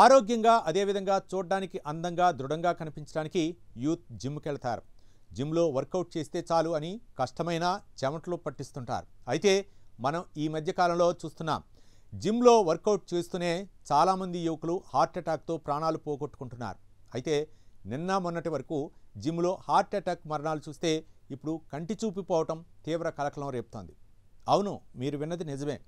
ఆరోగ్యంగా అదేవిధంగా చూడడానికి అందంగా దృఢంగా కనిపించడానికి యూత్ జిమ్కి వెళ్తారు. జిమ్లో వర్కౌట్ చేస్తే చాలు అని కష్టమైన చెమటలు పట్టిస్తుంటారు. అయితే మనం ఈ మధ్యకాలంలో చూస్తున్నాం, జిమ్లో వర్కౌట్ చేస్తూనే చాలామంది యువకులు హార్ట్ అటాక్తో ప్రాణాలు పోగొట్టుకుంటున్నారు. అయితే నిన్న మొన్నటి వరకు జిమ్లో హార్ట్ అటాక్ మరణాలు చూస్తే ఇప్పుడు కంటి చూపిపోవటం తీవ్ర కలకలం రేపుతోంది. అవును, మీరు విన్నది నిజమే.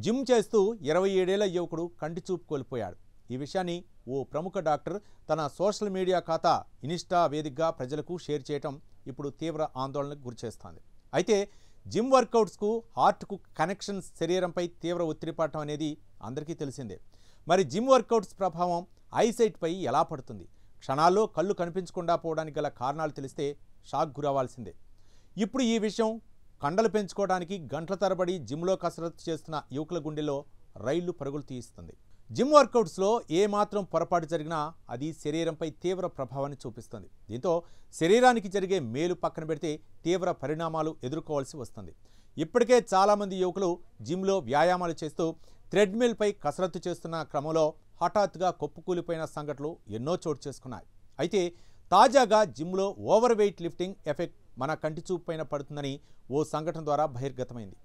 జిమ్ చేస్తూ 27 ఏళ్ల యువకుడు కంటి చూపు కోల్పోయాడు. ఈ విషయాన్ని ఓ ప్రముఖ డాక్టర్ తన సోషల్ మీడియా ఖాతా ఇన్స్టా వేదికగా ప్రజలకు షేర్ చేయటం ఇప్పుడు తీవ్ర ఆందోళనకు గురిచేస్తోంది. అయితే జిమ్ వర్కౌట్స్కు హార్ట్కు కనెక్షన్ శరీరంపై తీవ్ర ఒత్తిడి పడటం అనేది అందరికీ తెలిసిందే. మరి జిమ్ వర్కౌట్స్ ప్రభావం ఐసైట్పై ఎలా పడుతుంది? క్షణాల్లో కళ్ళు కనిపించకుండా పోవడానికి గల కారణాలు తెలిస్తే షాక్ గురవ్వాల్సిందే. ఇప్పుడు ఈ విషయం కండలు పెంచుకోవడానికి గంటల తరబడి జిమ్లో కసరత్తు చేస్తున్న యువకుల గుండెల్లో రైళ్లు పరుగులు తీయిస్తుంది. జిమ్ వర్కౌట్స్లో ఏమాత్రం పొరపాటు జరిగినా అది శరీరంపై తీవ్ర ప్రభావాన్ని చూపిస్తుంది. దీంతో శరీరానికి జరిగే మేలు పక్కన పెడితే తీవ్ర పరిణామాలు ఎదుర్కోవాల్సి వస్తుంది. ఇప్పటికే చాలామంది యువకులు జిమ్లో వ్యాయామాలు చేస్తూ థ్రెడ్మిల్పై కసరత్తు చేస్తున్న క్రమంలో హఠాత్తుగా కొప్పుకూలిపోయిన సంఘటనలు ఎన్నో చోటు చేసుకున్నాయి. అయితే తాజాగా జిమ్లో ఓవర్ వెయిట్ లిఫ్టింగ్ ఎఫెక్ట్ మన కంటి చూపు పైన పడుతుందని ఓ సంఘటన ద్వారా బహిర్గతమైంది.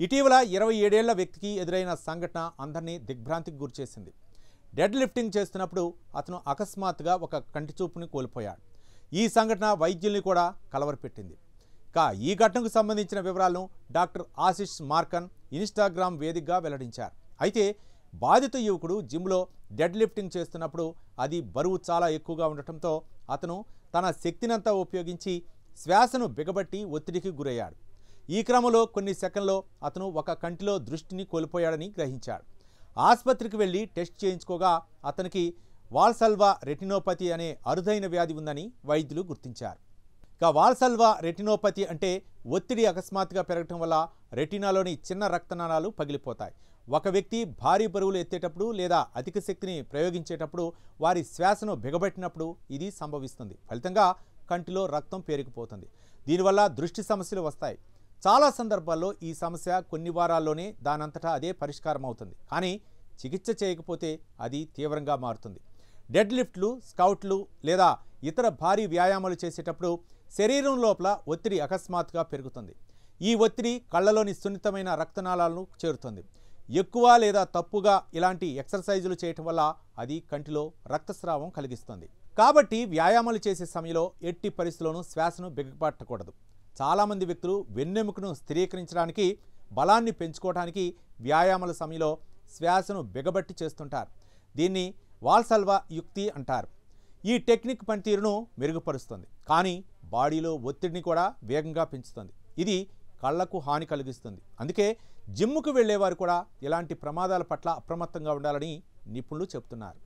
ఇటీవల 27 ఏళ్ల వ్యక్తికి ఎదురైన సంఘటన అందరినీ దిగ్భ్రాంతికి గురిచేసింది. డెడ్ లిఫ్టింగ్ చేస్తున్నప్పుడు అతను అకస్మాత్తుగా ఒక కంటి చూపుని కోల్పోయాడు. ఈ సంఘటన వైద్యుల్ని కూడా కలవరపెట్టింది. ఈ ఘటనకు సంబంధించిన వివరాలను డాక్టర్ ఆశిష్ మార్కన్ ఇన్స్టాగ్రామ్ వేదికగా వెల్లడించారు. అయితే బాధిత యువకుడు జిమ్లో డెడ్ లిఫ్టింగ్ చేస్తున్నప్పుడు అది బరువు చాలా ఎక్కువగా ఉండటంతో అతను తన శక్తినంతా ఉపయోగించి శ్వాసను బిగబట్టి ఒత్తిడికి గురయ్యాడు. ఈ క్రమంలో కొన్ని సెకన్లలో అతను ఒక కంటిలో దృష్టిని కోల్పోయాడని గ్రహించాడు. ఆసుపత్రికి వెళ్లి టెస్ట్ చేయించుకోగా అతనికి వాల్సల్వా రెటినోపతి అనే అరుదైన వ్యాధి ఉందని వైద్యులు గుర్తించారు. వాల్సల్వా రెటినోపతి అంటే ఒత్తిడి అకస్మాత్తుగా పెరగటం వల్ల రెటినాలోని చిన్న రక్తనాళాలు పగిలిపోతాయి. ఒక వ్యక్తి భారీ బరువులు ఎత్తేటప్పుడు లేదా అధిక శక్తిని ప్రయోగించేటప్పుడు వారి శ్వాసను బిగబట్టినప్పుడు ఇది సంభవిస్తుంది. ఫలితంగా కంటిలో రక్తం పేరుకుపోతుంది. దీనివల్ల దృష్టి సమస్యలు వస్తాయి. చాలా సందర్భాల్లో ఈ సమస్య కొన్ని వారాల్లోనే దానంతటా అదే పరిష్కారం అవుతుంది. కానీ చికిత్స చేయకపోతే అది తీవ్రంగా మారుతుంది. డెడ్ లిఫ్ట్లు, స్కౌట్లు లేదా ఇతర భారీ వ్యాయామాలు చేసేటప్పుడు శరీరం లోపల ఒత్తిడి అకస్మాత్తుగా పెరుగుతుంది. ఈ ఒత్తిడి కళ్ళలోని సున్నితమైన రక్తనాళాలను చేరుతుంది. ఎక్కువ లేదా తప్పుగా ఇలాంటి ఎక్సర్సైజులు చేయటం వల్ల అది కంటిలో రక్తస్రావం కలిగిస్తుంది. కాబట్టి వ్యాయామాలు చేసే సమయంలో ఎట్టి పరిస్థితుల్లోనూ శ్వాసను బిగపట్టకూడదు. చాలామంది వ్యక్తులు వెన్నెముకను స్థిరీకరించడానికి, బలాన్ని పెంచుకోవడానికి వ్యాయామాల సమయంలో శ్వాసను బిగబట్టి చేస్తుంటారు. దీన్ని వాల్సల్వా యుక్తి అంటారు. ఈ టెక్నిక్ పనితీరును మెరుగుపరుస్తుంది, కానీ బాడీలో ఒత్తిడిని కూడా వేగంగా పెంచుతుంది. ఇది కళ్లకు హాని కలిగిస్తుంది. అందుకే జిమ్ముకు వెళ్లేవారు కూడా ఇలాంటి ప్రమాదాల పట్ల అప్రమత్తంగా ఉండాలని నిపుణులు చెబుతున్నారు.